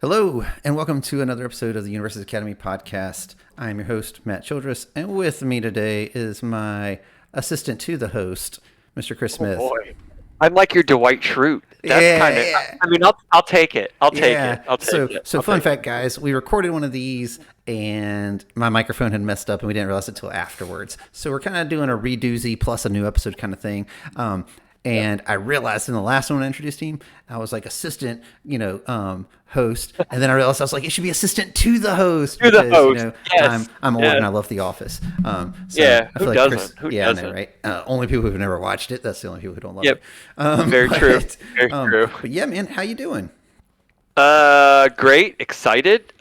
Hello, and welcome to another episode of the University Academy podcast. I'm your host, Matt Childress, and with me today is my assistant to the host, Mr. Chris Smith. Oh boy. I'm like your Dwight Schrute. That's kind of. Yeah. I mean, I'll take it. I'll take it. So fun fact, guys, we recorded one of these, and my microphone had messed up, and we didn't realize it until afterwards. So we're kind of doing a redoozy plus a new episode kind of thing. And I realized in the last one I introduced him, I was like assistant, host. And then I realized I was like, it should be assistant to the host. To the host. Yes. I'm old and I love The Office. Who doesn't? Who doesn't? Right? Only people who've never watched it. That's the only people who don't love it. Very true. But yeah, man, how you doing? Great. Excited.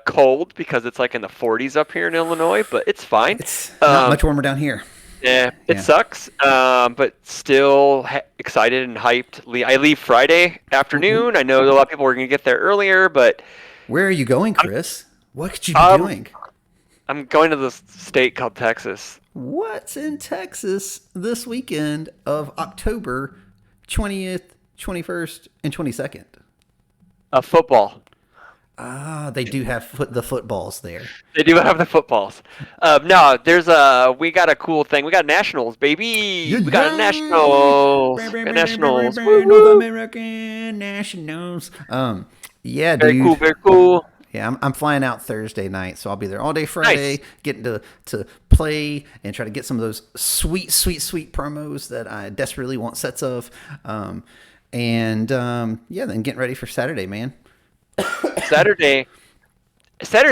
Cold because it's like in the 40s up here in Illinois, but it's fine. It's not much warmer down here. Yeah, it sucks, but still excited and hyped. I leave Friday afternoon. Mm-hmm. I know a lot of people are going to get there earlier, but... Where are you going, Chris? What could you be doing? I'm going to this state called Texas. What's in Texas this weekend of October 20th, 21st, and 22nd? Football. They do have the footballs there. They do have the footballs. No, we got a cool thing. We got nationals, baby. We got nationals. Nationals. North American nationals. Yeah, very dude. Cool. Very cool. Yeah, I'm flying out Thursday night, so I'll be there all day Friday, getting to play and try to get some of those sweet promos that I desperately want sets of. Then getting ready for Saturday, man. Saturday's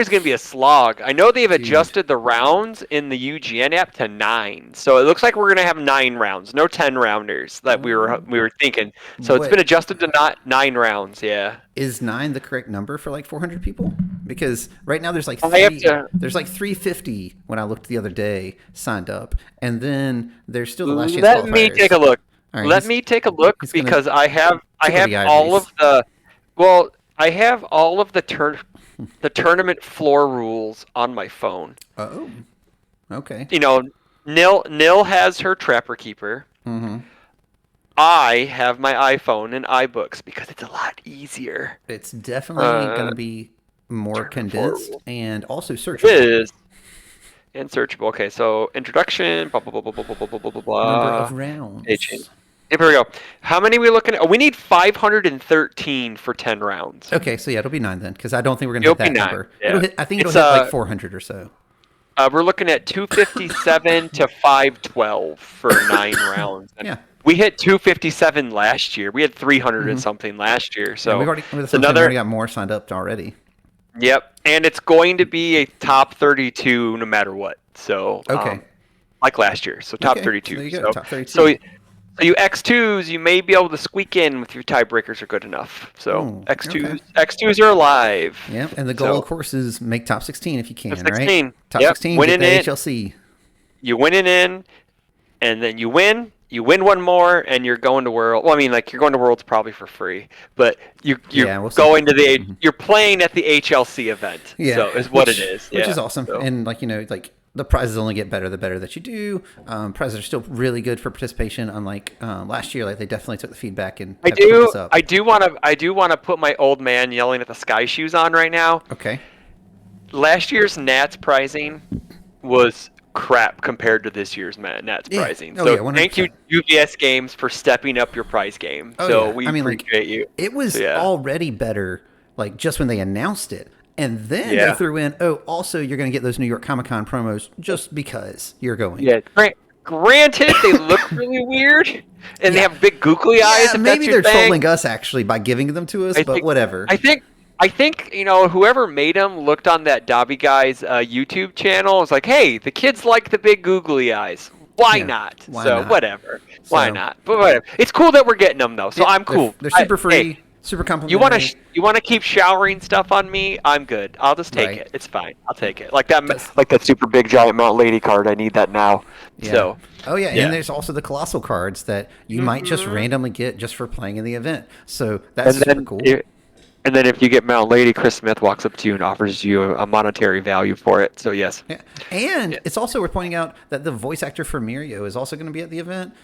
going to be a slog. I know they've adjusted the rounds in the UGN app to 9, so it looks like we're going to have 9 rounds, no 10 rounders that we were thinking. So it's been adjusted to not 9 rounds. Yeah. Is 9 the correct number for like 400 people? Because right now there's like there's like 350 when I looked the other day signed up, and then there's still the last chance qualifiers. Let me take a look. Right, Let me take a look because I have all of the I have all of the tournament floor rules on my phone. Oh, okay. Nil has her Trapper Keeper. Mm-hmm. I have my iPhone and iBooks because it's a lot easier. It's definitely going to be more condensed and also searchable. It is. And searchable. Okay, so introduction, blah, blah, blah, blah, blah, blah, blah, blah, blah. Number of rounds. Here we go. How many are we looking at? Oh, we need 513 for 10 rounds. Okay, so yeah, it'll be 9 then, because I don't think we're going to hit that number. Yeah. I think it'll hit like 400 or so. We're looking at 257 to 512 for 9 rounds. And yeah. We hit 257 last year. We had 300 and something last year. So we've already got more signed up already. Yep, and it's going to be a top 32 no matter what. So like last year. So top 32. So there you go, top 32. So you X2s, you may be able to squeak in with your tiebreakers are good enough. So X2s are alive. Yeah, and the goal, of course, is make top 16 if you can, 16. Right? Top 16, winning get the HLC. You win it in, and then you win one more, and you're going to World. Well, I mean, like, you're going to Worlds probably for free, but you're going to the you're playing at the HLC event. Yeah, so is what it is. Which is awesome. So. And the prizes only get better the better that you do. Prizes are still really good for participation. Unlike last year, they definitely took the feedback and I do want to put my old man yelling at the sky shoes on right now. Okay. Last year's NATS prizing was crap compared to this year's NATS pricing. So thank you UVS Games for stepping up your prize game. We appreciate you. It was already better just when they announced it. And then they threw in, also you're going to get those New York Comic-Con promos just because you're going. Yeah, granted, they look really weird, and they have big googly eyes. Maybe they're trolling us actually by giving them to us, but whatever. I think whoever made them looked on that Dobby guy's YouTube channel. It was like, hey, the kids like the big googly eyes. Why not? Whatever. Why not? But whatever. It's cool that we're getting them though, so I'm cool. They're super free. Hey, super complimentary. You want to keep showering stuff on me? I'm good. I'll just take it. It's fine. I'll take it. Like that super big giant Mount Lady card. I need that now. Yeah. So. And there's also the colossal cards that you might just randomly get just for playing in the event. So that's super cool. And then if you get Mount Lady, Chris Smith walks up to you and offers you a monetary value for it. So yes. Yeah. And Yeah. it's also worth pointing out that the voice actor for Mirio is also going to be at the event.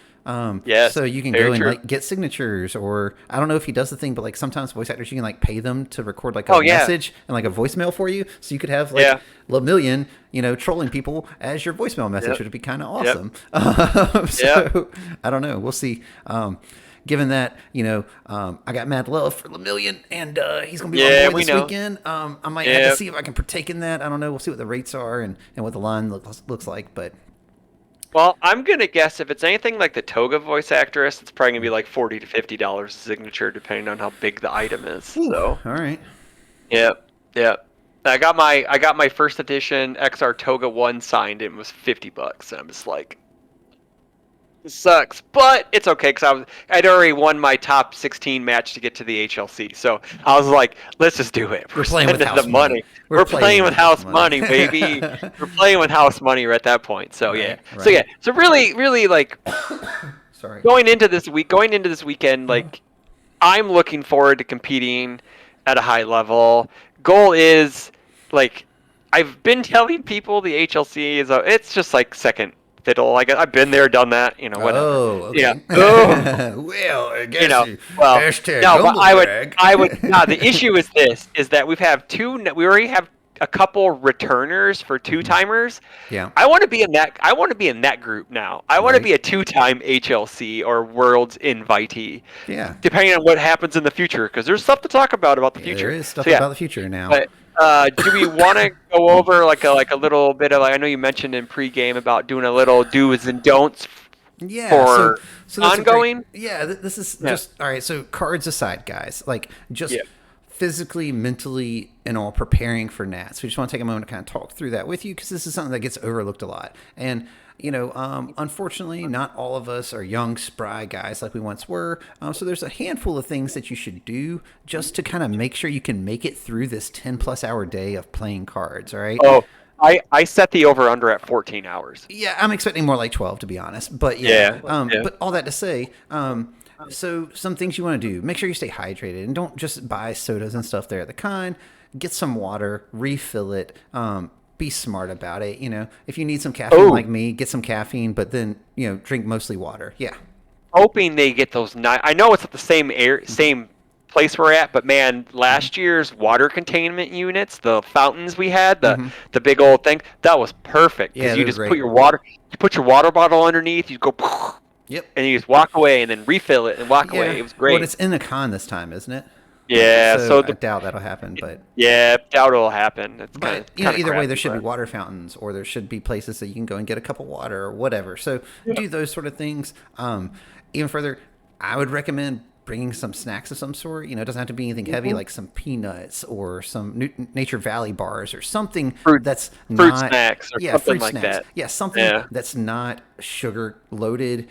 Yes. So you can Very go and true. like get signatures, or I don't know if he does the thing, but like sometimes voice actors, you can like pay them to record like a Oh yeah. message and like a voicemail for you. So you could have like Yeah. Lemillion, trolling people as your voicemail message, Yep. which would be kind of Yep. awesome. Yep. So I don't know. We'll see. Given that, I got mad love for Lemillion, and he's going to be on Yeah, board we this know. weekend. I might have to Yep. see if I can partake in that. I don't know. We'll see what the rates are and what the line looks like. But Well, I'm gonna guess if it's anything like the Toga voice actress, it's probably gonna be like $40 to $50 a signature, depending on how big the item is. whew, So, all right. yep, yep. I got my first edition XR Toga 1 signed. It was $50, and I'm just like, it sucks, but it's okay because I'd already won my top 16 match to get to the HLC. So I was like, let's just do it. We're playing with spending house the money. We're playing with house money, baby. We're playing with house money at that point. So yeah. Right, So yeah. right. So really, really like Sorry. going into this weekend, like I'm looking forward to competing at a high level. Goal is like I've been telling people the HLC it's just like second fiddle. Like I've been there, done that, whatever. Oh, Yeah. okay. Oh, Well, I you guess know. you Well, hashtag no, but humble I would, brag. I would. No, the issue is this: is that we already have a couple returners for two timers. Yeah. I want to be in that. I want to be in that group now. I want to Right. be a two-time HLC or Worlds invitee, Yeah. depending on what happens in the future. Because there's stuff to talk about the Yeah, future. there is stuff So yeah, about the future now. but do we want to go over like a little bit of? Like, I know you mentioned in pregame about doing a little do's and don'ts Yeah, for so that's ongoing. a great. Yeah, this is Yeah. just all right. So cards aside, guys, like just Yeah. physically, mentally, and all preparing for Nats. We just want to take a moment to kind of talk through that with you because this is something that gets overlooked a lot. And unfortunately, not all of us are young, spry guys like we once were. So there's a handful of things that you should do just to kind of make sure you can make it through this 10-plus-hour day of playing cards. All right. Oh, I set the over under at 14 hours. Yeah, I'm expecting more like 12 to be honest. But yeah, Yeah. but all that to say, so some things you want to do: make sure you stay hydrated and don't just buy sodas and stuff there at the con. Get some water, refill it. Be smart about it. If you need some caffeine Oh, like me, get some caffeine, but then drink mostly water. Yeah, hoping they get those I know it's at the same place we're at, but man, last year's water containment units, the fountains we had, the big old thing, that was perfect yeah, because you they're just great. you put your water bottle underneath, you go, Yep. and you just walk away and then refill it and walk Yeah. away. It was Well, great. it's in the con this time, isn't it? Yeah, So so I doubt that'll happen, but. doubt it'll happen. It's kind But of either way, crappy, there should be but- water fountains, or there should be places that you can go and get a cup of water or whatever. So do those sort of things. Even further, I would recommend bringing some snacks of some sort. It doesn't have to be anything heavy, like some peanuts or some Nature Valley bars or something Fruit- that's fruit not snacks or yeah, something fruit like snacks. that. Yeah, something Yeah. that's not sugar loaded.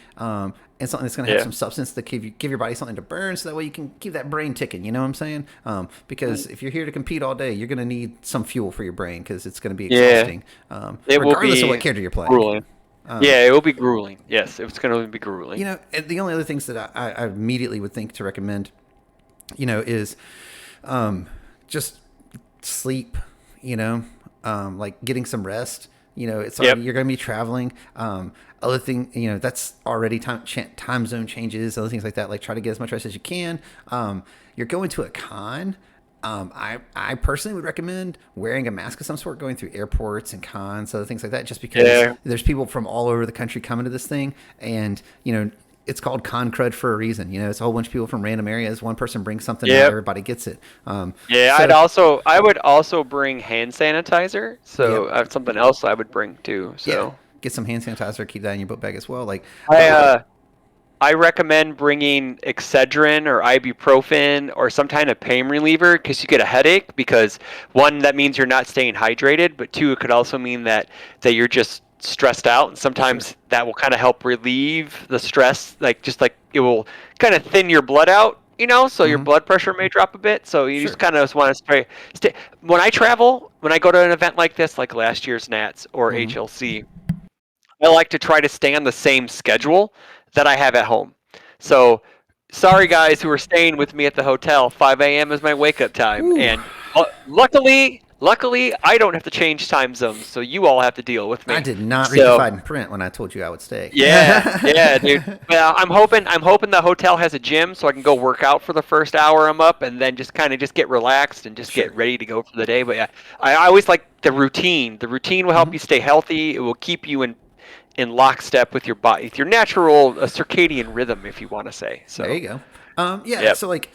And something that's going to have Yeah. some substance to give your body something to burn, so that way you can keep that brain ticking. You know what I'm saying? Because if you're here to compete all day, you're going to need some fuel for your brain because it's going to be Yeah. exhausting, It will regardless be of what character you're playing. grueling. Yeah, it will be grueling. Yes, it's going to be grueling. And the only other things that I immediately would think to recommend, is just sleep. Like getting some rest. It's already, you're going to be traveling. Other thing, that's already time zone changes, other things like that. Like try to get as much rest as you can. You're going to a con. I personally would recommend wearing a mask of some sort going through airports and cons, other things like that, just because there's people from all over the country coming to this thing, and it's called con crud for a reason. It's a whole bunch of people from random areas. One person brings something, not everybody gets it. I would also bring hand sanitizer. So something else I would bring too. So get some hand sanitizer, keep that in your book bag as well. Like I recommend bringing Excedrin or ibuprofen or some kind of pain reliever because you get a headache. Because one, that means you're not staying hydrated, but two, it could also mean that you're just stressed out, and sometimes that will kind of help relieve the stress. Like it will kind of thin your blood out, so your blood pressure may drop a bit. So you just kind of want to stay. When I travel, when I go to an event like this, like last year's NATS or HLC, I like to try to stay on the same schedule that I have at home. So sorry guys who are staying with me at the hotel. 5 a.m. is my wake up time, Ooh. and luckily, I don't have to change time zones, so you all have to deal with I me. did not read the So fine print when I told you I would stay. yeah, dude. Well, I'm hoping the hotel has a gym so I can go work out for the first hour I'm up, and then just kind of just get relaxed and just Sure. get ready to go for the day. But yeah, I always like the routine. The routine will help Hmm. you stay healthy. It will keep you in lockstep with your body, with your natural circadian rhythm, if you want to say. There So you go. Yeah. yep, So like,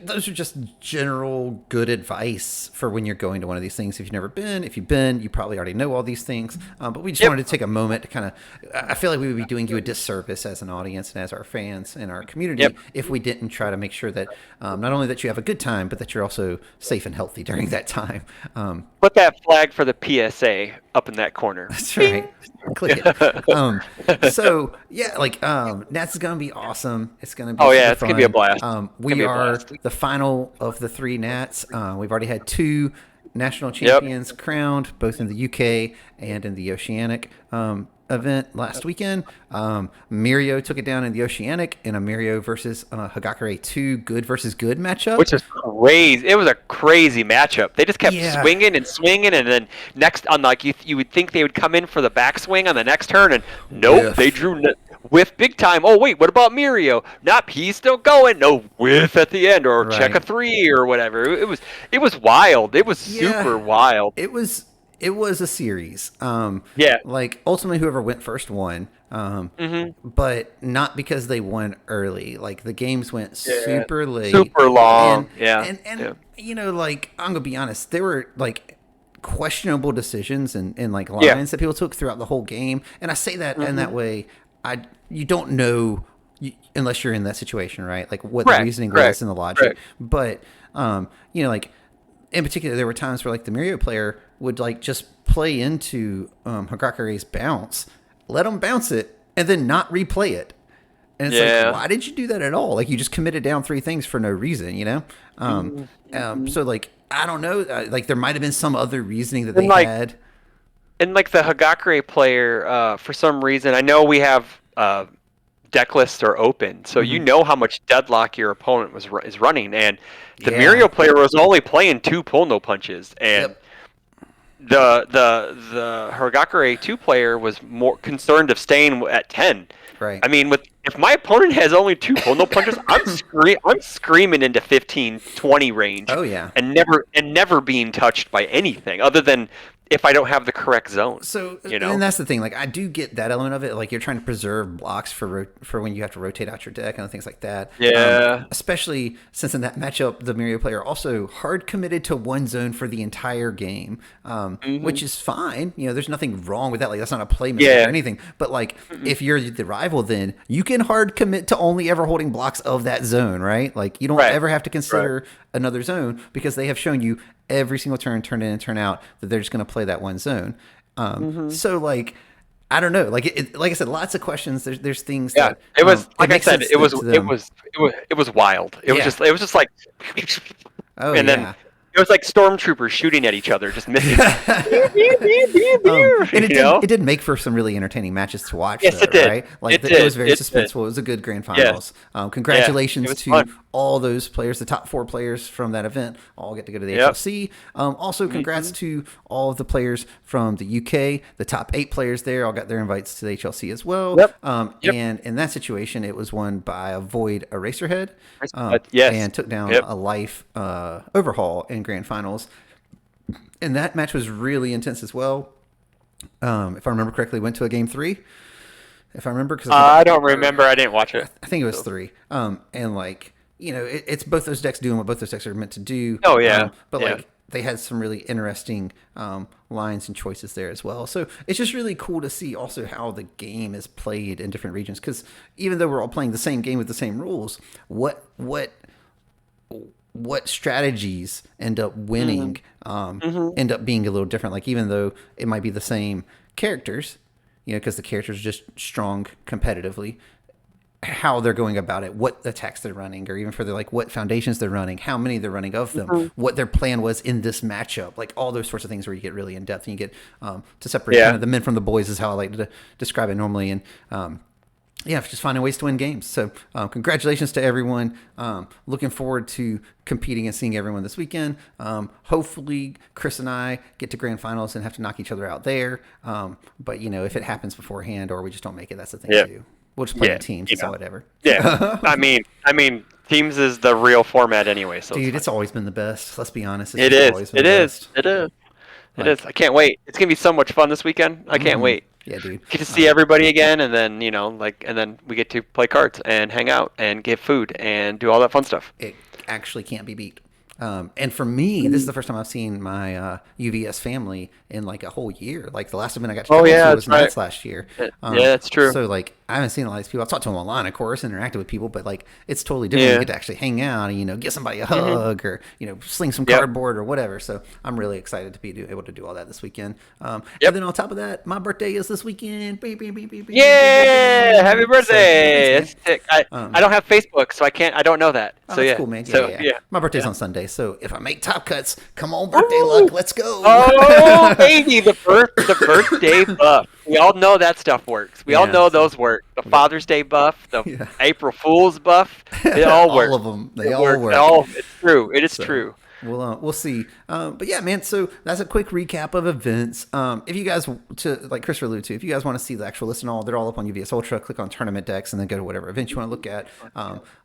those are just general good advice for when you're going to one of these things. If you've never been, if you've been, you probably already know all these things. But we just yep, wanted to take a moment to kind of. I feel like we would be doing you a disservice as an audience and as our fans and our yep. community if we didn't try to make sure that not only that you have a good time, but that you're also safe and healthy during that time. Put that flag for the PSA up in that corner. That's Bing. right. Click it. So yeah, like Nats is gonna be awesome. It's gonna be Oh yeah, super it's gonna be a fun. blast. It's gonna We be a are blast. the final of the three Nats. We've already had two national Yep. champions crowned, both in the UK and in the Oceanic event last weekend. Mirio took it down in the Oceanic in a Mirio versus Hagakure 2 good versus good matchup. Which is crazy. It was a crazy matchup. They just kept Yeah. swinging, and then next on like you would think they would come in for the backswing on the next turn, and nope, they Whiff. drew whiff big time. Oh wait, what about Mirio? Not he's still going. No whiff at the end, or check Right. a three or whatever. It was wild. It was Yeah. super wild. it was it was a series. Yeah. Like ultimately, whoever went first won. Mhm. But not because they won early. Like the games went Yeah. super late, Super and long. Yeah. and Yeah. like I'm gonna be honest, there were like questionable decisions and like Yeah. lines that people took throughout the whole game. And I say that in that Mhm. way. You don't know unless you're in that situation, right? Like what the Correct. reasoning was Correct. and the logic. Correct. But like in particular, there were times where like the Mirio player would like just play into Hagakure's bounce, let him bounce it, and then not replay it. And it's like, Yeah. why did you do that at all? Like you just committed down three things for no reason, you know? Mhm. So like I don't know, like there might have been some other reasoning that And they like had. And like the Hagakure player, for some reason, I know we have deck lists are open, so you Hmm. know how much deadlock your opponent is running. And the Yeah. Mirio player was only playing two pull no punches, and Yep. the Hagakure two player was more concerned of staying at 10. Right. I mean, with if my opponent has only two pull no punches, I'm screaming into 15, 20 range, Oh yeah. and never being touched by anything other than if I don't have the correct zone. So, You and know? that's the thing. Like, I do get that element of it. Like, you're trying to preserve blocks for when you have to rotate out your deck and things like that. Yeah. Especially since in that matchup, the Mirio player also hard committed to one zone for the entire game, Hmm. which is fine. You know, there's nothing wrong with that. Like, that's not a play mistake or Yeah. anything. But like, Mm-mm. if you're the rival, then you can hard commit to only ever holding blocks of that zone, right? Like, you don't Right. ever have to Right. consider another zone because they have shown you every single turn in and turn out that they're just going to play that one zone. Hmm. So like, I don't know. Like like I said, lots of questions. There's things Yeah. that It was it like I makes said. sense It was to it them. was it was wild. It was Yeah. just like, Oh and then yeah. it was like stormtroopers shooting at each other, just missing. And You know? it did make for some really entertaining matches to watch, Yes, though, it did. right? Like It it was did. very It did. suspenseful. It was a good grand Yes. finals. Yeah. It Congratulations was to fun. all those players, the top four players from that event, all get to go to the Yep. HLC. Also, congrats Hmm. to all of the players from the UK. The top 8 players there all got their invites to the HLC as well. Yep. Yep. And in that situation, it was won by a Void Eraserhead, Yes. and took down Yep. a Life Overhaul in grand finals. And that match was really intense as well. If I remember correctly, went to a game 3. If I remember, because I don't remember. I didn't watch it. I think it was So. 3. And like it's both those decks doing what both those decks are meant to do. Oh yeah. But Yeah. like they had some really interesting lines and choices there as well. So it's just really cool to see also how the game is played in different regions. Because even though we're all playing the same game with the same rules, what strategies end up winning Hmm. end up being a little different. Like even though it might be the same characters, because the characters are just strong competitively, how they're going about it, what attacks they're running, or even further, like what foundations they're running, how many they're running of them, Hmm. what their plan was in this matchup, like all those sorts of things where you get really in depth and you get to separate Yeah. kind of the men from the boys is how I like to describe it normally. And yeah, just finding ways to win games. So congratulations to everyone. Looking forward to competing and seeing everyone this weekend. Hopefully Chris and I get to grand finals and have to knock each other out there. But if it happens beforehand or we just don't make it, that's the thing too. We'll just play in teams. It's all whatever. Yeah. I mean, teams is the real format anyway. So dude, it's always been the best. Let's be honest. It is. I can't wait. It's gonna be so much fun this weekend. I can't wait. Yeah, dude. Get to see everybody again, and then and then we get to play cards and hang out and give food and do all that fun stuff. It actually can't be beat. And for me, this is the first time I've seen my UVS family in like a whole year. Like the last event I got to go to was NATS last year. Yeah, that's true. So like I haven't seen a lot of these people. I've talked to them online, of course, interacted with people, but like it's totally different. You get to actually hang out and get somebody a hug or sling some cardboard or whatever. So I'm really excited to be able to do all that this weekend. And then on top of that, my birthday is this weekend. Yeah, happy birthday! So, I don't have Facebook, so I don't know that. So that's cool, man. Yeah. My birthday's on Sunday, so if I make top cuts, come on, birthday luck, let's go. Oh, baby, the birthday buff. We all know that stuff works. We all know those work. The Father's Day buff, the April Fool's buff, they all work. All of them. They all work. It's true. It is true. We'll see. But yeah, man. So that's a quick recap of events. If you guys, like Chris alluded to, if you guys want to see the actual list and all, they're all up on UVS Ultra. Click on tournament decks and then go to whatever event you want to look at.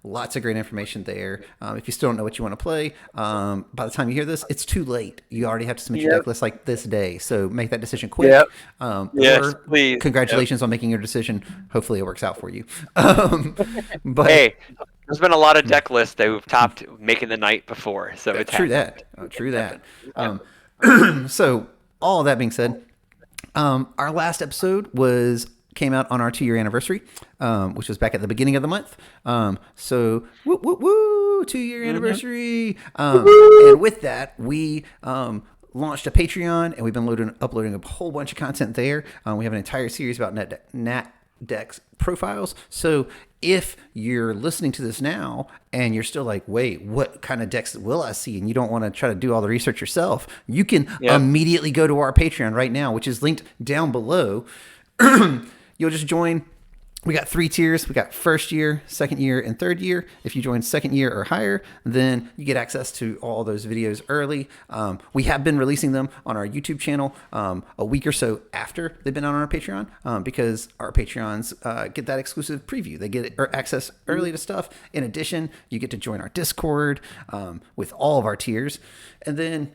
Lots of great information there. If you still don't know what you want to play, by the time you hear this, it's too late. You already have to submit your deck list like this day. So make that decision quick. Yes, please. Congratulations on making your decision. Hopefully it works out for you. But hey. There's been a lot of deck lists that we've topped making the night before, so it's true that. So all of that being said, our last episode came out on our 2-year anniversary, which was back at the beginning of the month. So woo, 2-year anniversary. And with that, we launched a Patreon, and we've been uploading a whole bunch of content there. We have an entire series about Nat decks profiles. So if you're listening to this now and you're still like, wait, what kind of decks will I see? And you don't want to try to do all the research yourself, you can immediately go to our Patreon right now, which is linked down below. You'll just join. We got 3 tiers. We got first year, second year, and third year. If you join second year or higher, then you get access to all those videos early. We have been releasing them on our YouTube channel a week or so after they've been on our Patreon because our Patreons get that exclusive preview. They get access early to stuff. In addition, you get to join our Discord with all of our tiers. And then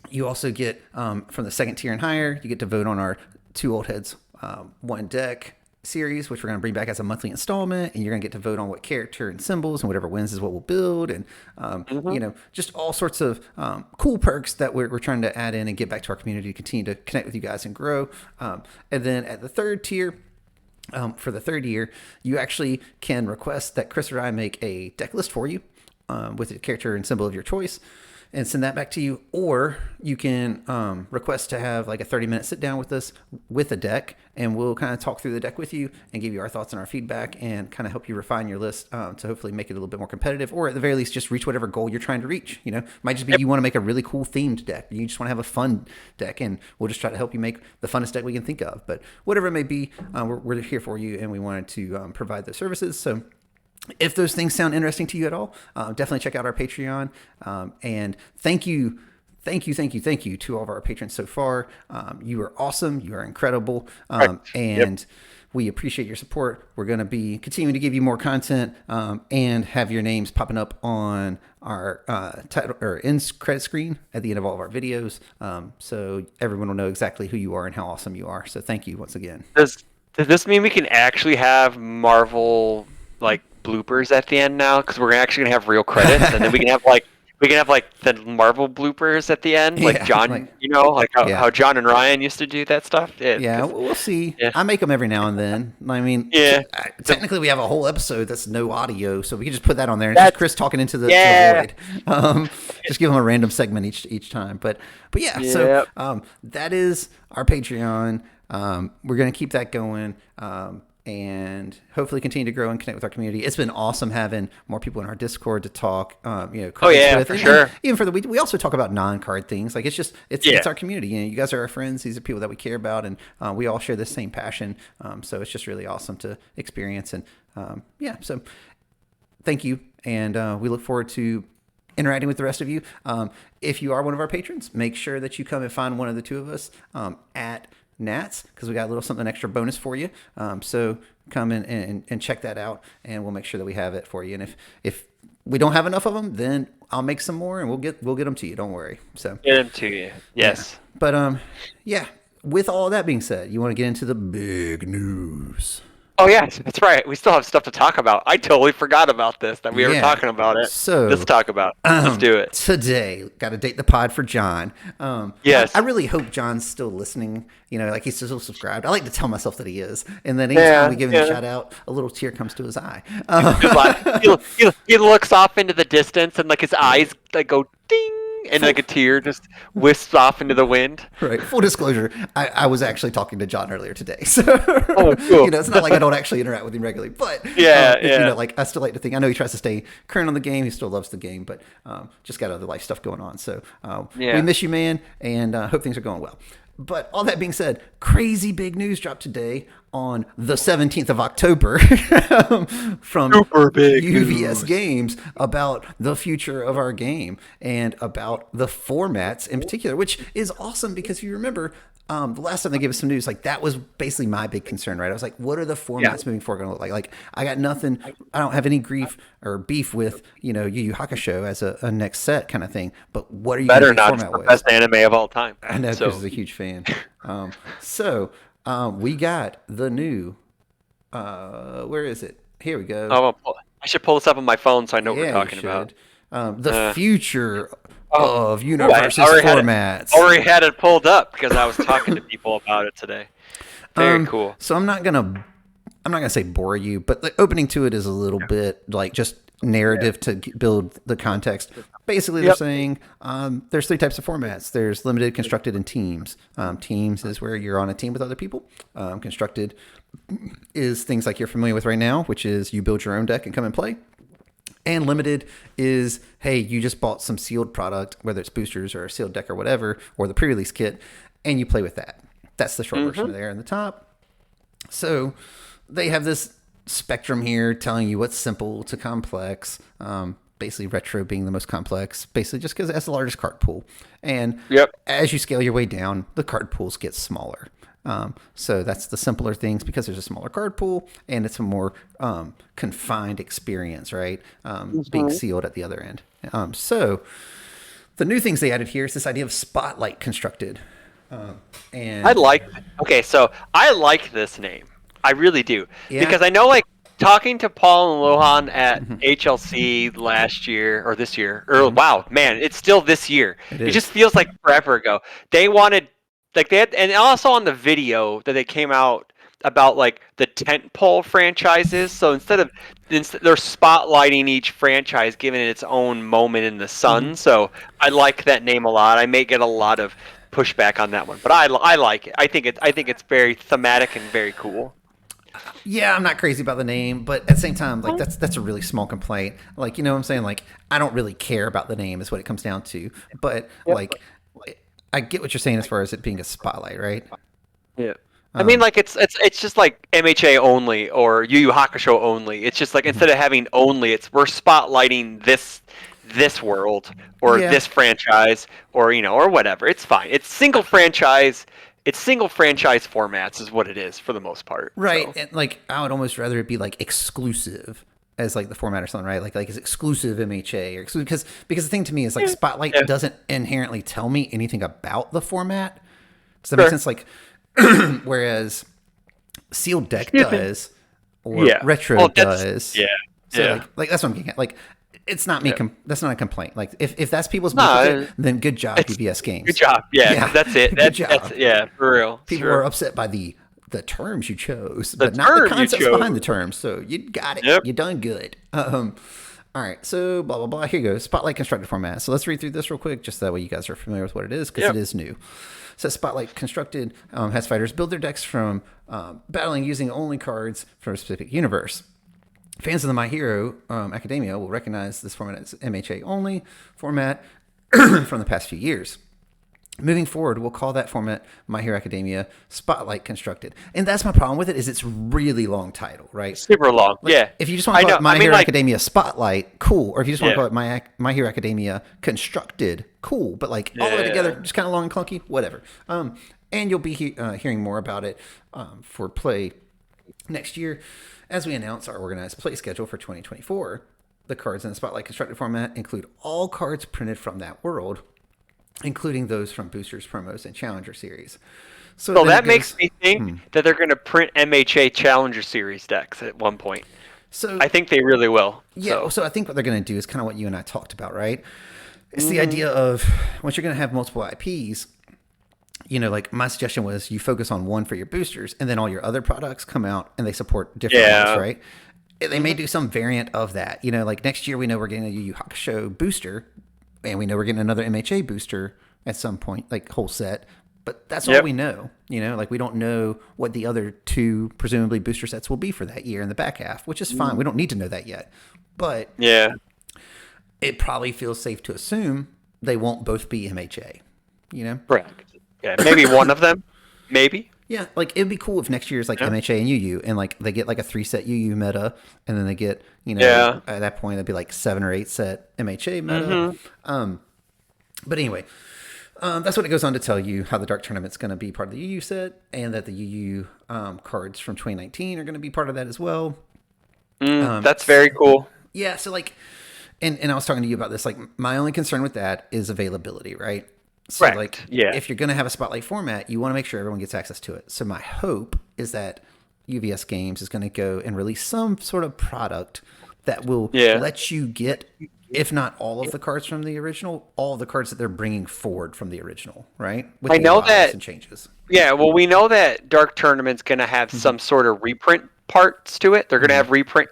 you also get, from the second tier and higher, you get to vote on our 2 old heads, 1 deck series, which we're going to bring back as a monthly installment, and you're going to get to vote on what character and symbols, and whatever wins is what we'll build, and just all sorts of cool perks that we're trying to add in and get back to our community to continue to connect with you guys and grow. And then at the third tier, for the third year, you actually can request that Chris or I make a deck list for you with a character and symbol of your choice, and send that back to you. Or you can request to have like a 30-minute sit down with us with a deck, and we'll kind of talk through the deck with you and give you our thoughts and our feedback and kind of help you refine your list to hopefully make it a little bit more competitive, or at the very least just reach whatever goal you're trying to reach. Might just be you want to make a really cool themed deck. You just want to have a fun deck, and we'll just try to help you make the funnest deck we can think of. But whatever it may be, we're here for you, and we wanted to provide those services. So if those things sound interesting to you at all, definitely check out our Patreon. And thank you to all of our patrons so far. You are awesome. You are incredible. And we appreciate your support. We're going to be continuing to give you more content and have your names popping up on our title or end credit screen at the end of all of our videos. So everyone will know exactly who you are and how awesome you are. So thank you once again. Does this mean we can actually have Marvel bloopers at the end now, because we're actually gonna have real credits, and then we can have the Marvel bloopers at the end, John, how John and Ryan used to do that stuff. We'll see. I make them every now and then. I mean, technically we have a whole episode that's no audio, so we can just put that on there and just Chris talking into the void. Just give them a random segment each time. But that is our Patreon. We're gonna keep that going. and hopefully continue to grow and connect with our community. It's been awesome having more people in our Discord to talk, cards with. For sure. And even for we also talk about non-card things. Like it's our community. You guys are our friends. These are people that we care about, and we all share the same passion. So it's just really awesome to experience. And so thank you, and we look forward to interacting with the rest of you. If you are one of our patrons, make sure that you come and find one of the two of us at NATS, because we got a little something extra bonus for you. So come in and check that out, and we'll make sure that we have it for you. And if we don't have enough of them, then I'll make some more, and we'll get them to you. Don't worry. So get them to you. Yes. Yeah. But with all that being said, you want to get into the big news. Oh, yeah, that's right. We still have stuff to talk about. I totally forgot about this, that we were talking about it. So let's talk about it. Let's do it. Today, got to date the pod for John. Yes. I really hope John's still listening. Like he's still subscribed. I like to tell myself that he is. And then anytime we give him a shout out, a little tear comes to his eye. He looks off into the distance, and like his eyes like go ding. And like a tear just whisks off into the wind. Right. Full disclosure, I was actually talking to John earlier today. So, cool. It's not like I don't actually interact with him regularly. But, I still like to think, I know he tries to stay current on the game. He still loves the game, but just got other life stuff going on. So, we miss you, man, and hope things are going well. But all that being said, crazy big news dropped today on the 17th of October from Super big UVS news. Games about the future of our game and about the formats in particular, which is awesome because if you remember, the last time they gave us some news, like that was basically my big concern, right? I was like, what are the formats moving forward going to look like? Like, I got nothing, I don't have any grief or beef with, Yu Yu Hakusho as a next set kind of thing, but what are you going to format with? Best anime of all time. I know, because he's a huge fan. We got the new, where is it? Here we go. I should pull this up on my phone so I know what we're talking about. The future of universes formats. Already had it pulled up because I was talking to people about it today. Very cool. So I'm not gonna say bore you, but the opening to it is a little bit like just narrative to build the context. Basically, they're saying there's three types of formats. There's limited, constructed, and teams. Teams is where you're on a team with other people. Constructed is things like you're familiar with right now, which is you build your own deck and come and play. And limited is, hey, you just bought some sealed product, whether it's boosters or a sealed deck or whatever, or the pre-release kit, and you play with that. That's the short version there in the top. So they have this spectrum here telling you what's simple to complex, basically retro being the most complex, basically just because it has the largest card pool. And as you scale your way down, the card pools get smaller. So that's the simpler things because there's a smaller card pool and it's a more confined experience, right? Being sealed at the other end. So the new things they added here is this idea of spotlight constructed. And I like this name. I really do. Yeah. Because I know, like, talking to Paul and Lohan at HLC last year, or this year, or wow, man, it's still this year. It just feels like forever ago. They wanted, like, and also on the video that they came out about, like, the tentpole franchises. So instead they're spotlighting each franchise, giving it its own moment in the sun. So I like that name a lot. I may get a lot of pushback on that one, but I like it. I think it's very thematic and very cool. Yeah, I'm not crazy about the name, but at the same time, like that's a really small complaint. Like, you know what I'm saying? Like, I don't really care about the name is what it comes down to. But like, I get what you're saying as far as it being a spotlight, right? Yeah. I mean, like, it's just like MHA only or Yu Yu Hakusho only. It's just like instead of having only, we're spotlighting this world or this franchise or or whatever. It's fine. It's single franchise. It's single franchise formats is what it is for the most part. Right. So. And like, I would almost rather it be like exclusive as like the format or something, right? Like it's exclusive MHA or exclusive because the thing to me is like Spotlight doesn't inherently tell me anything about the format. Does that make sense? Like, whereas Sealed Deck does or Retro does. Yeah. So like that's what I'm getting at. Like, it's not me. That's not a complaint. Like if that's people's business, then good job, UVS Games. Good job. Yeah. That's it. Good job. That's for real. People are upset by the terms you chose, but not the concepts behind the terms. So you got it. Yep. You done good. All right, so blah, blah, blah. Here you go. Spotlight constructed format. So let's read through this real quick, just that way you guys are familiar with what it is, because Yep. it is new. So Spotlight constructed has fighters build their decks from battling using only cards from a specific universe. Fans of the My Hero Academia will recognize this format as MHA only format from the past few years. Moving forward, we'll call that format My Hero Academia Spotlight Constructed. And that's my problem with it, is it's really long title, right? Super long. Like, yeah. If you just want to call it My Hero Academia Spotlight, cool. Or if you just want to call it My Hero Academia Constructed, cool. But like all of it together, just kind of long and clunky, whatever. And you'll be hearing more about it for play next year as we announce our organized play schedule for 2024. The cards in the Spotlight Constructed format include all cards printed from that world, including those from boosters, promos, and Challenger series. So that makes me think that they're going to print MHA Challenger Series decks at one point. So I think they really will. Yeah, so I think what they're going to do is kind of what you and I talked about, right? It's the idea of once you're going to have multiple IPs, you know, like my suggestion was you focus on one for your boosters, and then all your other products come out and they support different ones, right? They may do some variant of that. You know, like next year we know we're getting a Yu Yu Hakusho booster, and we know we're getting another MHA booster at some point, like whole set. But that's all we know. You know, like we don't know what the other two presumably booster sets will be for that year in the back half, which is fine. We don't need to know that yet. But it probably feels safe to assume they won't both be MHA. You know? Correct. Yeah, maybe one of them. Maybe. Yeah, like it'd be cool if next year's like MHA and UU, and like they get like a 3-set UU meta, and then they get, you know, at that point it'd be like 7 or 8 set MHA meta. But anyway, that's what it goes on to tell you, how the Dark Tournament's going to be part of the UU set, and that the UU cards from 2019 are going to be part of that as well. That's very cool. Yeah, so like, and I was talking to you about this. Like, my only concern with that is availability, right? So like, if you're going to have a Spotlight format, you want to make sure everyone gets access to it. So my hope is that UVS Games is going to go and release some sort of product that will let you get, if not all of the cards from the original, all of the cards that they're bringing forward from the original, right? With I know that and changes. Yeah, well, we know that Dark Tournament's going to have some sort of reprint parts to it. They're going to have reprint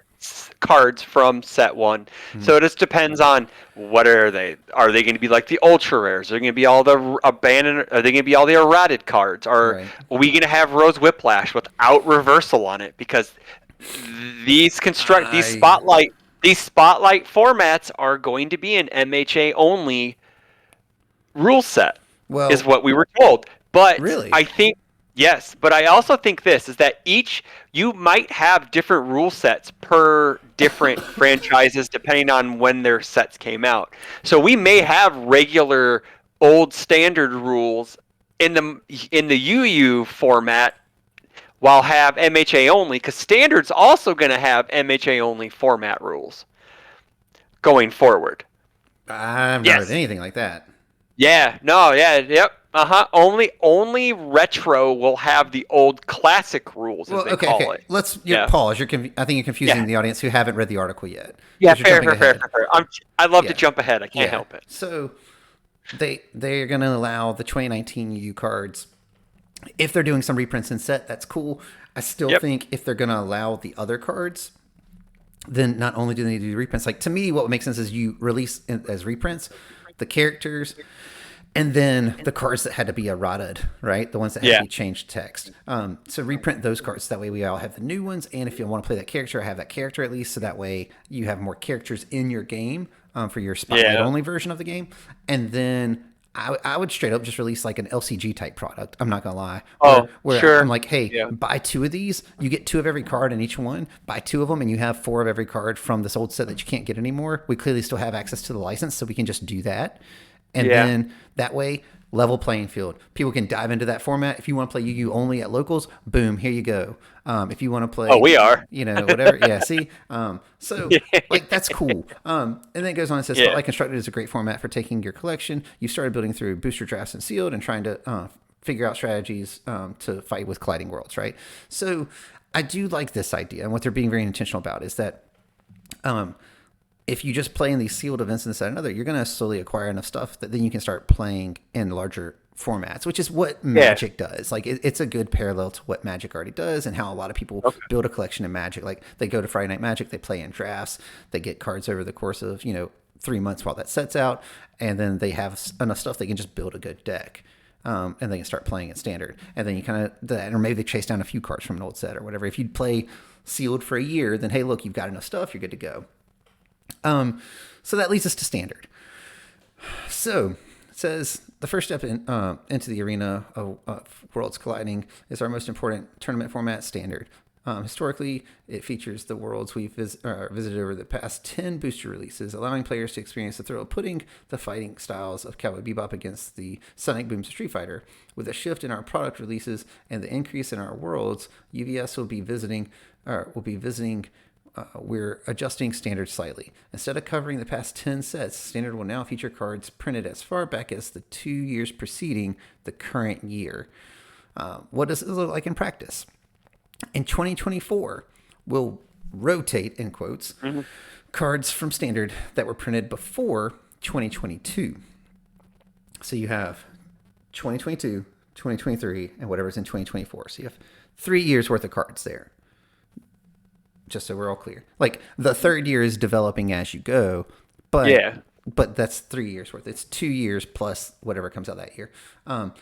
cards from set 1. So it just depends on what are they. Are they going to be like the ultra rares? Are they going to be all the abandoned? Are they going to be all the errated cards? Are we going to have Rose Whiplash without reversal on it? Because these spotlight formats are going to be an MHA only rule set. Well, is what we were told. But I think yes, but I also think this is that you might have different rule sets per different franchises depending on when their sets came out. So we may have regular old standard rules in the UU format while have MHA only, because standard's also going to have MHA only format rules going forward. I've never heard anything like that. Only retro will have the old classic rules, as they call it. Let's pause. I think you're confusing the audience who haven't read the article yet. Yeah, fair. I love to jump ahead. I can't help it. So they're going to allow the 2019 UU cards. If they're doing some reprints in set, that's cool. I still think if they're going to allow the other cards, then not only do they need to do reprints. Like, to me, what makes sense is you release as reprints the characters, and then the cards that had to be errated, right? The ones that had to be changed text. So reprint those cards. That way we all have the new ones. And if you want to play that character, I have that character at least. So that way you have more characters in your game for your Spotlight only version of the game. And then I would straight up just release like an LCG type product. I'm not going to lie. Where I'm like, hey, buy 2 of these. You get 2 of every card in each one. Buy 2 of them and you have 4 of every card from this old set that you can't get anymore. We clearly still have access to the license, so we can just do that. And then that way, level playing field. People can dive into that format. If you want to play UU only at locals, boom, here you go. If you want to play, we are, whatever. See, so like that's cool. And then it goes on and says, Spotlight Constructed is a great format for taking your collection. You started building through booster drafts and sealed, and trying to figure out strategies to fight with colliding worlds. Right. So I do like this idea, and what they're being very intentional about is that. If you just play in these sealed events and this, that, and another, you're going to slowly acquire enough stuff that then you can start playing in larger formats, which is what Magic does. Like it's a good parallel to what Magic already does and how a lot of people build a collection of Magic. Like they go to Friday Night Magic, they play in drafts, they get cards over the course of 3 months while that set's out, and then they have enough stuff they can just build a good deck. And they can start playing at standard. And then you kind of, or maybe they chase down a few cards from an old set or whatever. If you play sealed for a year, then hey, look, you've got enough stuff, you're good to go. So that leads us to standard. So it says the first step into the arena of Worlds Colliding is our most important tournament format, standard. Historically, it features the worlds we've visited over the past 10 booster releases, allowing players to experience the thrill of putting the fighting styles of Cowboy Bebop against the Sonic Boom Street Fighter. With a shift in our product releases and the increase in our worlds, UVS will be visiting. We're adjusting standard slightly. Instead of covering the past 10 sets, standard will now feature cards printed as far back as the 2 years preceding the current year. What does it look like in practice? In 2024, we'll rotate, in quotes, cards from standard that were printed before 2022. So you have 2022, 2023, and whatever's in 2024. So you have 3 years worth of cards there. Just so we're all clear. Like the third year is developing as you go, but that's 3 years worth. It's 2 years plus whatever comes out that year.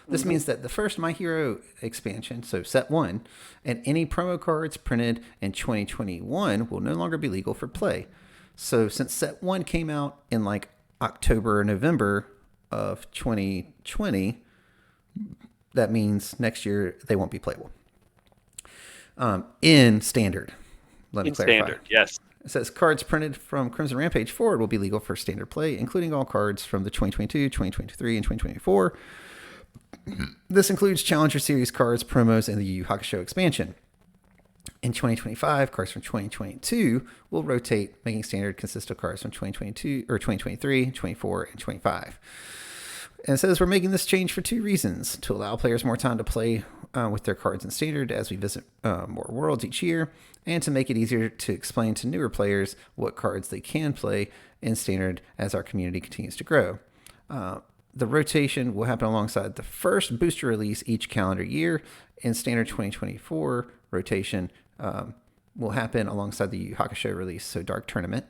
This means that the first My Hero expansion, so set 1, and any promo cards printed in 2021 will no longer be legal for play. So since set 1 came out in like October or November of 2020, that means next year they won't be playable. In standard. Let me clarify. Standard, yes. It says cards printed from Crimson Rampage forward will be legal for standard play, including all cards from the 2022, 2023, and 2024. This includes Challenger Series cards, promos, and the Yu Yu Hakusho expansion. In 2025, cards from 2022 will rotate, making standard consist of cards from 2022 or 2023, 24, and 25. And it says we're making this change for 2 reasons: to allow players more time to play with their cards in standard as we visit more worlds each year, and to make it easier to explain to newer players what cards they can play in standard as our community continues to grow. The rotation will happen alongside the first booster release each calendar year. In standard 2024 rotation will happen alongside the Yu Yu Hakusho release, so Dark Tournament.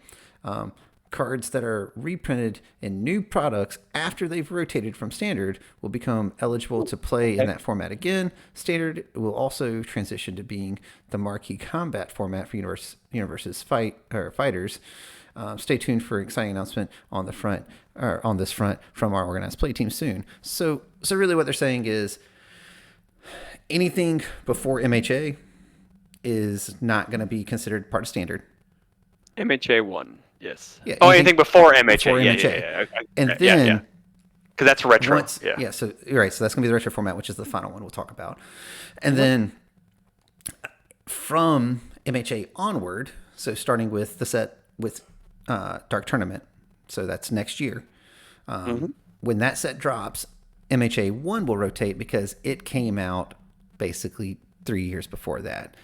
Cards that are reprinted in new products after they've rotated from standard will become eligible to play in that format again. Standard will also transition to being the marquee combat format for Universe's fighters. Stay tuned for an exciting announcement on this front from our organized play team soon. So really what they're saying is anything before MHA is not going to be considered part of standard. MHA 1. Yes. Yeah, anything before MHA. Before MHA. Yeah. And then, because that's retro. So you're right. So that's gonna be the retro format, which is the final one we'll talk about. And then from MHA onward, so starting with the set with Dark Tournament, so that's next year. When that set drops, MHA 1 will rotate because it came out basically 3 years before that.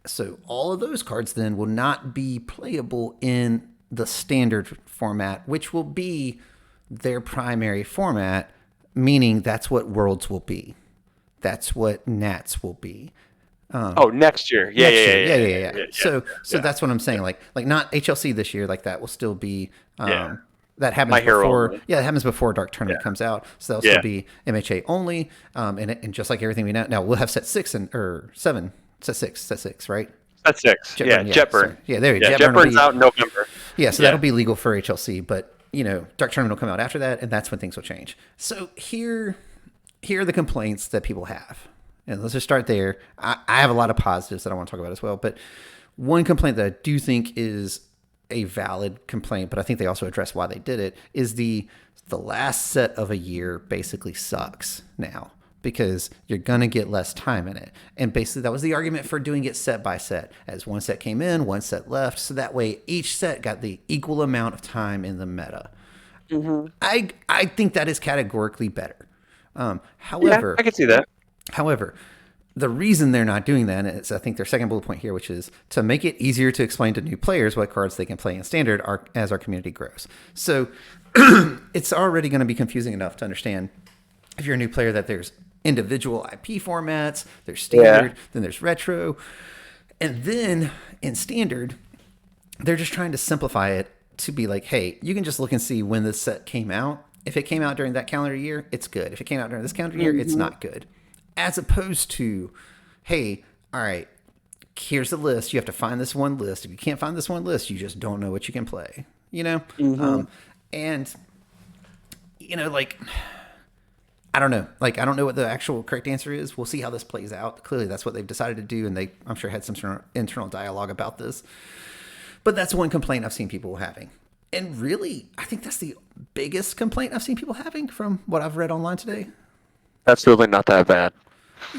So all of those cards then will not be playable in the standard format, which will be their primary format, meaning that's what Worlds will be. That's what NATS will be. Next year. Yeah. So that's what I'm saying. Like not HLC this year. Like that will still be. That happens before. Yeah, it happens before Dark Tournament comes out. So that'll still be MHA only. And just like everything we know now, we'll have set 6 or 7. Set six, right? Set 6. Jetburn. Yeah, there you go. Jetburn's out in November. Yeah, so that'll be legal for HLC, but Dark Tournament will come out after that, and that's when things will change. So here are the complaints that people have. And let's just start there. I have a lot of positives that I want to talk about as well, but one complaint that I do think is a valid complaint, but I think they also address why they did it, is the last set of a year basically sucks now, because you're going to get less time in it. And basically that was the argument for doing it set by set. As one set came in, one set left. So that way each set got the equal amount of time in the meta. I think that is categorically better. However, I can see that. However, the reason they're not doing that is, I think, their second bullet point here, which is to make it easier to explain to new players what cards they can play in standard as our community grows. So it's already going to be confusing enough to understand if you're a new player, that there's individual IP formats, there's Yeah. standard, then there's retro, and then in standard, they're just trying to simplify it to be like, hey, you can just look and see when this set came out. If it came out during that calendar year, it's good. If it came out during this calendar year, it's Hmm. not good. As opposed to, hey, all right, here's the list. You have to find this one list. If you can't find this one list, you just don't know what you can play. You know, Hmm. and like I don't know. Like, I don't know what the actual correct answer is. We'll see how this plays out. Clearly, that's what they've decided to do, and I'm sure, had some sort of internal dialogue about this. But that's one complaint I've seen people having. And really, I think that's the biggest complaint I've seen people having from what I've read online today. That's really not that bad.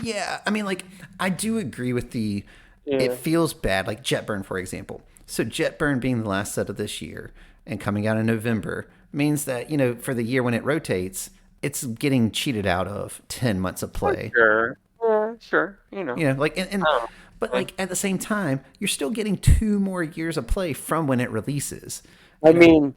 Yeah, I mean, like, I do agree with it Yeah. feels bad, like Jetburn, for example. So, Jetburn being the last set of this year and coming out in November means that, for the year when it rotates, it's getting cheated out of 10 months of play. Sure. Yeah, sure. Like, Oh, but like at the same time, you're still getting 2 more years of play from when it releases. I You know, mean,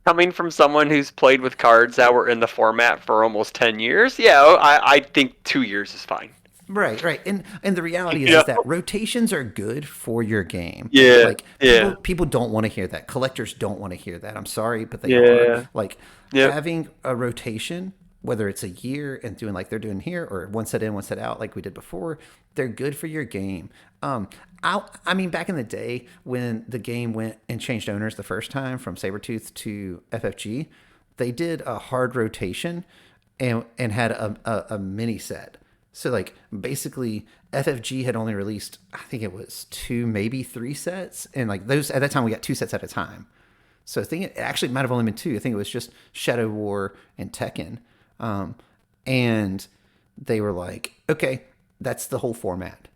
coming from someone who's played with cards that were in the format for almost 10 years, yeah, I think 2 years is fine. right, right. And the reality is, You is know? that rotations are good for your game. Yeah, Like yeah, people don't want to hear that. Collectors don't want to hear that. I'm sorry, but they are. yeah, Like yep. having a rotation, whether it's a year and doing like they're doing here, or one set in, one set out, like we did before, they're good for your game. I mean, back in the day when the game went and changed owners the first time from Sabretooth to FFG, they did a hard rotation and had a mini set. So like basically FFG had only released, I think it was 2, maybe 3 sets, and like those at that time we got 2 sets at a time. So I think it actually might have only been 2. I think it was just Shadow War and Tekken, and they were like, okay, that's the whole format.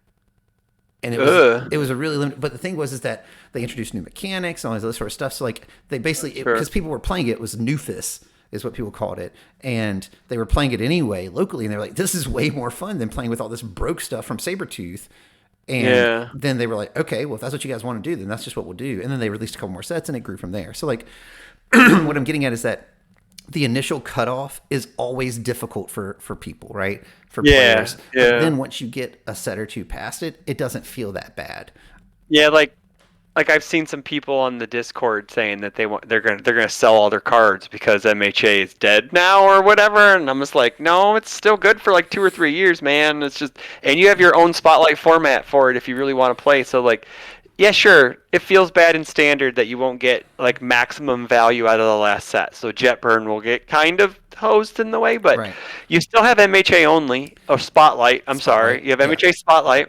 And Ugh, it was a really limited. But the thing was is that they introduced new mechanics and all this other sort of stuff. So like they basically, sure. because people were playing it, was Newfus is what people called it, and they were playing it anyway locally, and they were like, this is way more fun than playing with all this broke stuff from Sabretooth. And Yeah. then they were like, okay, well, if that's what you guys want to do, then that's just what we'll do. And then they released a couple more sets, and it grew from there. So like, what I'm getting at is that the initial cutoff is always difficult for people, right? For Yeah, players. But yeah. then once you get a set or two past it, it doesn't feel that bad. Yeah, like I've seen some people on the Discord saying that they're gonna sell all their cards because MHA is dead now or whatever, and I'm just like, no, it's still good for like 2 or 3 years, man. It's just, and you have your own spotlight format for it if you really want to play. So like, yeah, sure, it feels bad in standard that you won't get like maximum value out of the last set. So Jetburn will get kind of hosed in the way, but Right. you still have MHA only or Spotlight. I'm sorry, Spotlight. you have Yeah. MHA Spotlight.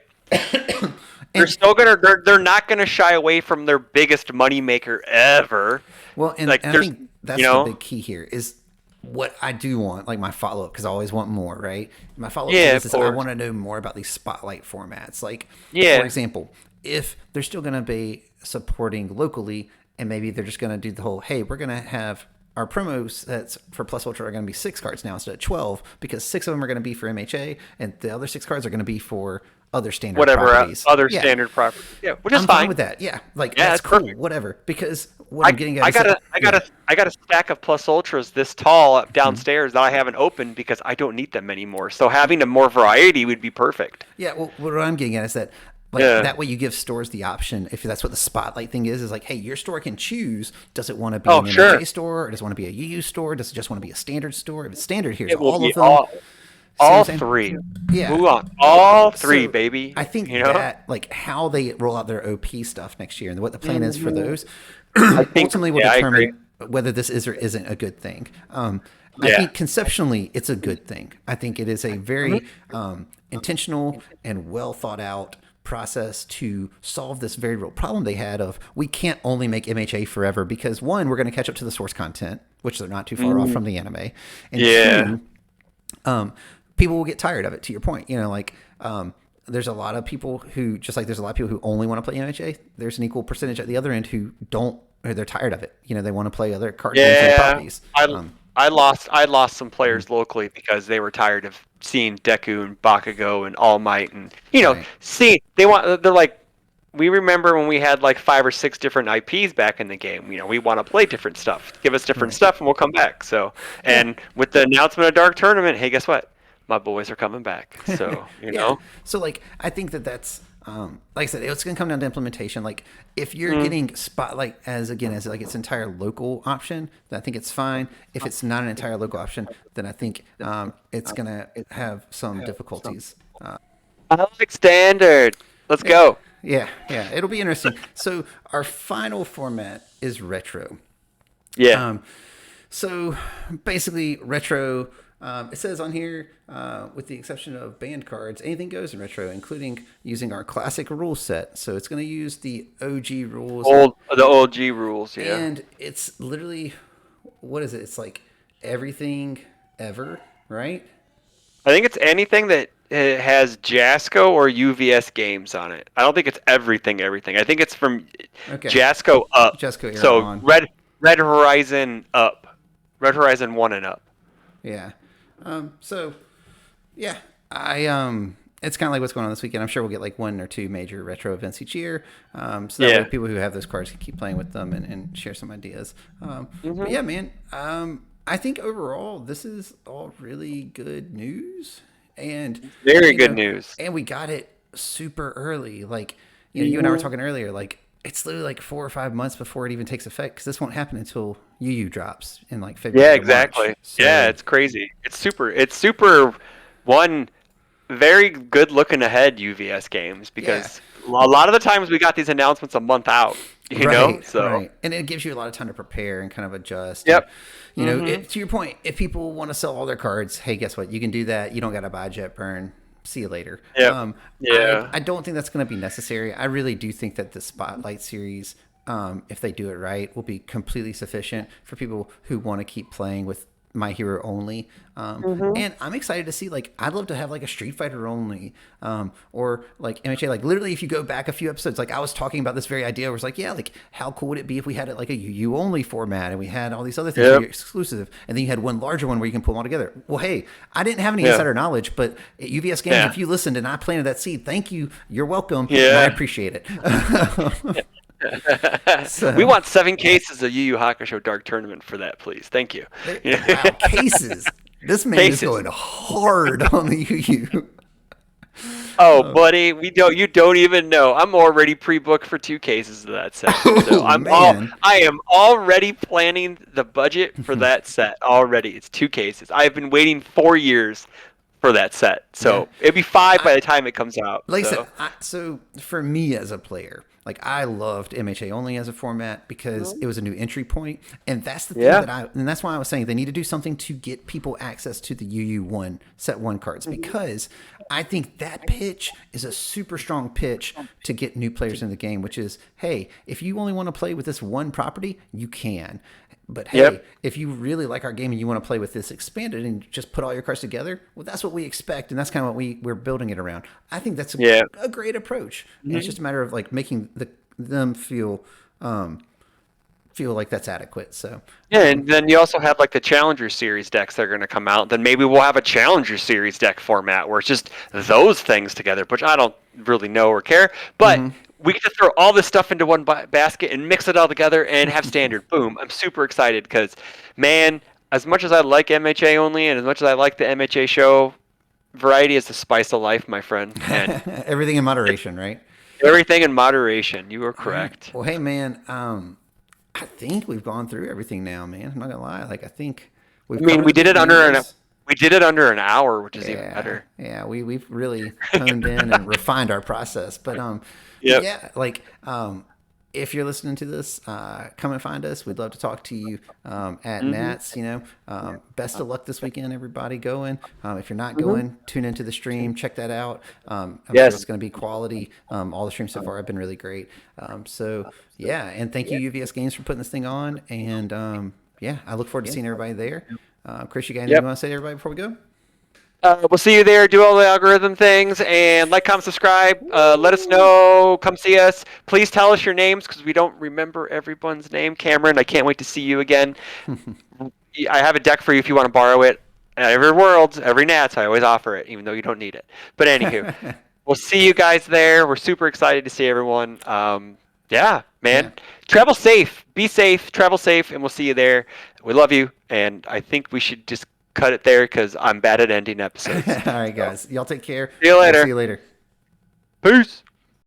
They're And still gonna they're not gonna shy away from their biggest moneymaker ever. well, Like and I there's think you that's the know big key here is what I do want, like my follow up, because I always want more, right? My follow up to yeah, this of is I course. want to know more about these spotlight formats. Like, for Yeah. example, if they're still going to be supporting locally, and maybe they're just going to do the whole, hey, we're going to have our promo sets for Plus Ultra are going to be 6 cards now instead of 12 because 6 of them are going to be for MHA, and the other 6 cards are going to be for other standard Whatever properties. other Yeah, standard property. Yeah, which is I'm fine fine. with that. Yeah, like Yeah, that's it's cool, perfect. whatever. Because what I'm getting at I is got that, a I got yeah. a I got a stack of Plus Ultras this tall up downstairs that I haven't opened because I don't need them anymore. So having a more variety would be perfect. Yeah, well, what I'm getting at is that, like, Yeah. that way you give stores the option, if that's what the spotlight thing is like, hey, your store can choose, does it want to be Oh, an sure. MHA store, or does it want to be a UU store, does it just want to be a standard store? If it's standard, here's It will all be of them. See what I'm all saying? three. Yeah. Move on. All three, So baby. I You think know? that, like, how they roll out their OP stuff next year and what the plan is for Mhm. those I think ultimately will yeah, I agree. determine whether this is or isn't a good thing. I Yeah. think conceptually it's a good thing. I think it is a Mhm. very intentional and well thought out process to solve this very real problem they had of we can't only make MHA forever because one, we're going to catch up to the source content, which they're not too far off Mm. from the anime, and Yeah. two, people will get tired of it. To your point, like there's a lot of people who just like there's a lot of people who only want to play MHA. There's an equal percentage at the other end who don't. Or they're tired of it. They want to play other card games and Yeah, properties. I lost some players locally because they were tired of seeing Deku and Bakugo and All Might and Right. see they're like we remember when we had like 5 or 6 different IPs back in the game. We want to play different stuff. Give us different Right. stuff, and we'll come back. So, Yeah. and with the announcement of Dark Tournament, hey, guess what? My boys are coming back. So, Yeah. So like I think that's like I said, it's going to come down to implementation. Like if you're Mm. getting Spotlight as like its entire local option, then I think it's fine. If it's not an entire local option, then I think it's going to have some difficulties. I like standard. Let's Yeah. go. Yeah. It'll be interesting. So our final format is retro. Yeah. Um, so basically, retro. It says on here, with the exception of banned cards, anything goes in retro, including using our classic rule set. So it's going to use the OG rules, The old G rules. Yeah. and it's literally, what is it? It's like everything ever, right? I think it's anything that has Jasco or UVS games on it. I don't think it's everything. I think it's from Okay, Jasco up. Jesco era So on. Red Horizon up. Red Horizon 1 and up. Yeah. So yeah, it's kind of like what's going on this weekend. I'm sure we'll get like 1 or 2 major retro events each year. So that way people who have those cards can keep playing with them and share some ideas. But yeah, man. I think overall this is all really good news, and Very good news. And we got it super early. Like you and I were talking earlier. Like it's literally like 4 or 5 months before it even takes effect because this won't happen until UU drops in like February. Yeah, or March. exactly. So, Yeah, it's crazy. It's super one very good looking ahead UVS games because a lot of the times we got these announcements a month out, So right, and it gives you a lot of time to prepare and kind of adjust. Yep. And, to your point, if people want to sell all their cards, hey, guess what? You can do that. You don't got to buy Jet Burn. See you later. Yep. Yeah. I don't think that's going to be necessary. I really do think that the Spotlight series, if they do it right, will be completely sufficient for people who want to keep playing with My Hero only. And I'm excited to see, like, I'd love to have like a Street Fighter only, or like MHA. Like literally, if you go back a few episodes, like I was talking about this very idea. Where it's like, yeah, like how cool would it be if we had it like a UU only format, and we had all these other things that are exclusive, and then you had one larger one where you can pull them all together. Well, hey, I didn't have any insider knowledge, but at UVS Games, if you listened and I planted that seed, thank you. You're welcome. Yeah. And I appreciate it. So, we want 7 cases of Yu Yu Hakusho Dark Tournament for that, please. Thank you. wow, cases. This man is going hard on the UU. Oh, buddy, you don't even know. I'm already pre-booked for 2 cases of that set. So I am already planning the budget for that set already. It's 2 cases. I have been waiting 4 years for that set. So it'll be 5 by the time it comes out. Like I said, so for me as a player, like I loved MHA only as a format because it was a new entry point, and that's the thing and that's why I was saying they need to do something to get people access to the UU1 set 1 cards, because I think that pitch is a super strong pitch to get new players in the game, which is, hey, if you only want to play with this one property, you can. But hey, if you really like our game and you want to play with this expanded and just put all your cards together, well, that's what we expect, and that's kind of what we're building it around. I think that's a great approach. And it's just a matter of like making them feel like that's adequate. So and then you also have like the Challenger Series decks that are going to come out. Then maybe we'll have a Challenger Series deck format where it's just those things together, which I don't really know or care. But we get to throw all this stuff into one basket and mix it all together and have standard. Boom. I'm super excited because, man, as much as I like MHA only and as much as I like the MHA show, variety is the spice of life, my friend. And everything in moderation, right? Everything in moderation. You are correct. Well, hey, man, I think we've gone through everything now, man. I'm not going to lie. Like, I think we did it under an hour, which is even better. Yeah, we've really honed in and refined our process. But if you're listening to this, come and find us. We'd love to talk to you at NATS. Best of luck this weekend, everybody going. If you're not going, tune into the stream. Check that out. I'm sure it's going to be quality. All the streams so far have been really great. And thank you, UVS Games, for putting this thing on. And I look forward to seeing everybody there. Chris, you got anything you want to say to everybody before we go? We'll see you there. Do all the algorithm things and like, comment, subscribe. Let us know. Come see us. Please tell us your names because we don't remember everyone's name. Cameron, I can't wait to see you again. I have a deck for you if you want to borrow it. Every Worlds, every Nats, I always offer it, even though you don't need it. But anywho, We'll see you guys there. We're super excited to see everyone. Yeah, man. Yeah. Travel safe. Be safe. Travel safe, and we'll see you there. We love you, and I think we should just cut it there because I'm bad at ending episodes. All right, So, guys. Y'all take care. see you We'll see later. you later. Peace.